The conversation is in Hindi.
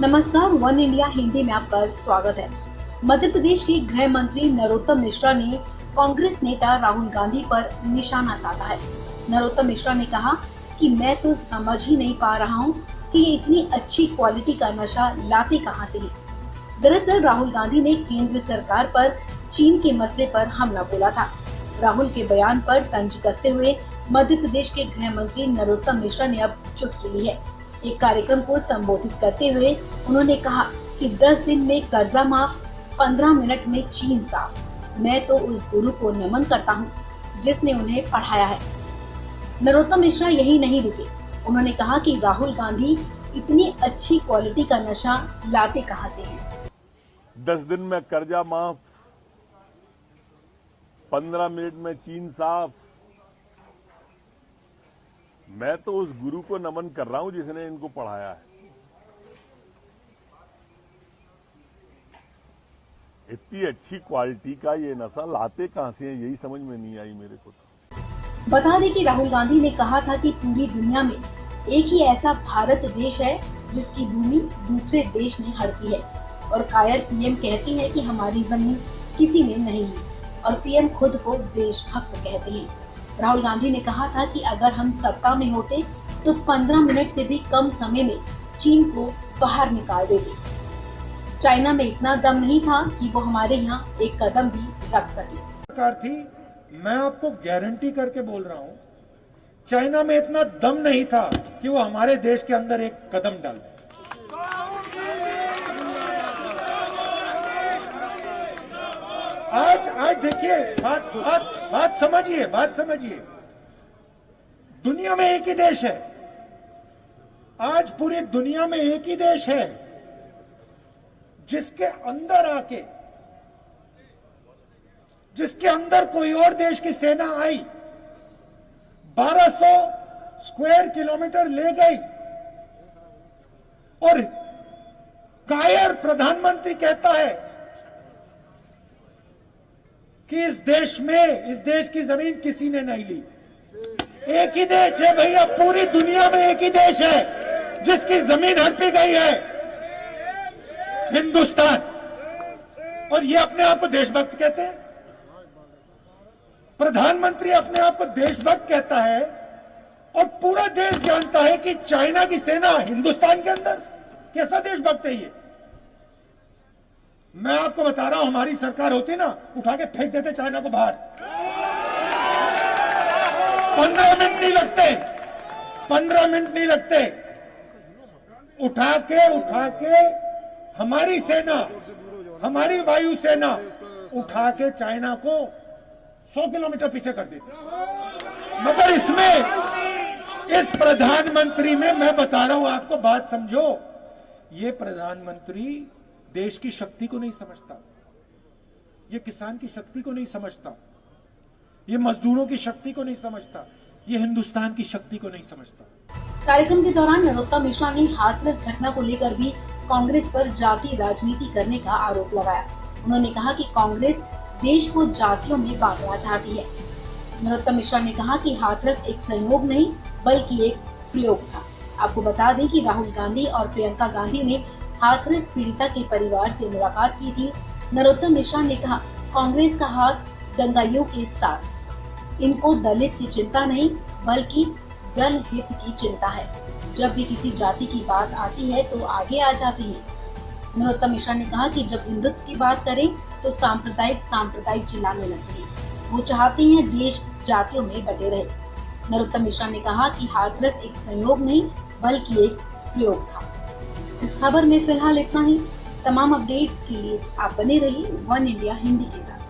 नमस्कार, वन इंडिया हिंदी में आपका स्वागत है। मध्य प्रदेश के गृह मंत्री नरोत्तम मिश्रा ने कांग्रेस नेता राहुल गांधी पर निशाना साधा है। नरोत्तम मिश्रा ने कहा कि मैं तो समझ ही नहीं पा रहा हूं कि ये इतनी अच्छी क्वालिटी का नशा लाते कहां से है। दरअसल राहुल गांधी ने केंद्र सरकार पर चीन के मसले पर हमला बोला था। राहुल के बयान पर तंज कसते हुए मध्य प्रदेश के गृह मंत्री नरोत्तम मिश्रा ने अब चुटकी ली है। एक कार्यक्रम को संबोधित करते हुए उन्होंने कहा कि 10 दिन में कर्जा माफ, 15 मिनट में चीन साफ। मैं तो उस गुरु को नमन करता हूं जिसने उन्हें पढ़ाया है। नरोत्तम मिश्रा यही नहीं रुके। उन्होंने कहा कि राहुल गांधी इतनी अच्छी क्वालिटी का नशा लाते कहां से हैं। 10 दिन में कर्जा माफ, 15 मिनट में चीन साफ। मैं तो उस गुरु को नमन कर रहा हूं जिसने इनको पढ़ाया है। इतनी अच्छी क्वालिटी का ये नशा लाते कहां से हैं, यही समझ में नहीं आई मेरे को तो। बता दें कि राहुल गांधी ने कहा था कि पूरी दुनिया में एक ही ऐसा भारत देश है जिसकी भूमि दूसरे देश ने हड़पी है, और कायर पीएम कहती है कि हमारी जमीन किसी ने नहीं ली, और पीएम खुद को देशभक्त कहते हैं। राहुल गांधी ने कहा था कि अगर हम सत्ता में होते तो 15 मिनट से भी कम समय में चीन को बाहर निकाल देते। चाइना में इतना दम नहीं था कि वो हमारे यहाँ एक कदम भी रख सके। सरकार थी, मैं आपको गारंटी करके बोल रहा हूँ, चाइना में इतना दम नहीं था कि वो हमारे देश के अंदर एक कदम डाल। आज देखिए, बात समझिए। दुनिया में एक ही देश है, आज पूरी दुनिया में एक ही देश है जिसके अंदर कोई और देश की सेना आई, 1200 स्क्वायर किलोमीटर ले गई, और कायर प्रधानमंत्री कहता है कि इस देश की जमीन किसी ने नहीं ली। एक ही देश है भैया, पूरी दुनिया में एक ही देश है जिसकी जमीन हड़पी गई है, हिंदुस्तान। और ये अपने आप को देशभक्त कहते हैं। प्रधानमंत्री अपने आप को देशभक्त कहता है, और पूरा देश जानता है कि चाइना की सेना हिंदुस्तान के अंदर। कैसा देशभक्त है ये? मैं आपको बता रहा हूं, हमारी सरकार होती ना, उठा के फेंक देते चाइना को बाहर। 15 मिनट नहीं लगते। उठा के हमारी सेना, हमारी वायु सेना उठा के चाइना को 100 किलोमीटर पीछे कर देती। मगर इस प्रधानमंत्री में मैं बता रहा हूं आपको, बात समझो, ये प्रधानमंत्री देश की शक्ति को नहीं समझता, ये किसान की शक्ति को नहीं समझता, ये मजदूरों की शक्ति को नहीं समझता, ये हिंदुस्तान की शक्ति को नहीं समझता। कार्यक्रम के दौरान नरोत्तम मिश्रा ने हाथरस घटना को लेकर भी कांग्रेस पर जाति राजनीति करने का आरोप लगाया। उन्होंने कहा कि कांग्रेस देश को जातियों में बांटना चाहती है। नरोत्तम मिश्रा ने कहा कि हाथरस एक संयोग नहीं बल्कि एक प्रयोग था। आपको बता दें कि राहुल गांधी और प्रियंका गांधी ने हाथरस पीड़िता के परिवार से मुलाकात की थी। नरोत्तम मिश्रा ने कहा, कांग्रेस का हाथ दंगाइयों के साथ, इनको दलित की चिंता नहीं बल्कि दल हित की चिंता है। जब भी किसी जाति की बात आती है तो आगे आ जाती है। नरोत्तम मिश्रा ने कहा कि जब हिंदुत्व की बात करें तो सांप्रदायिक चिल्लाने लगते हैं। वो चाहते हैं देश जातियों में बटे रहे। नरोत्तम मिश्रा ने कहा कि हाथरस एक संयोग नहीं बल्कि एक प्रयोग था। इस खबर में फिलहाल इतना ही। तमाम अपडेट्स के लिए आप बने रहिए वन इंडिया हिंदी के साथ।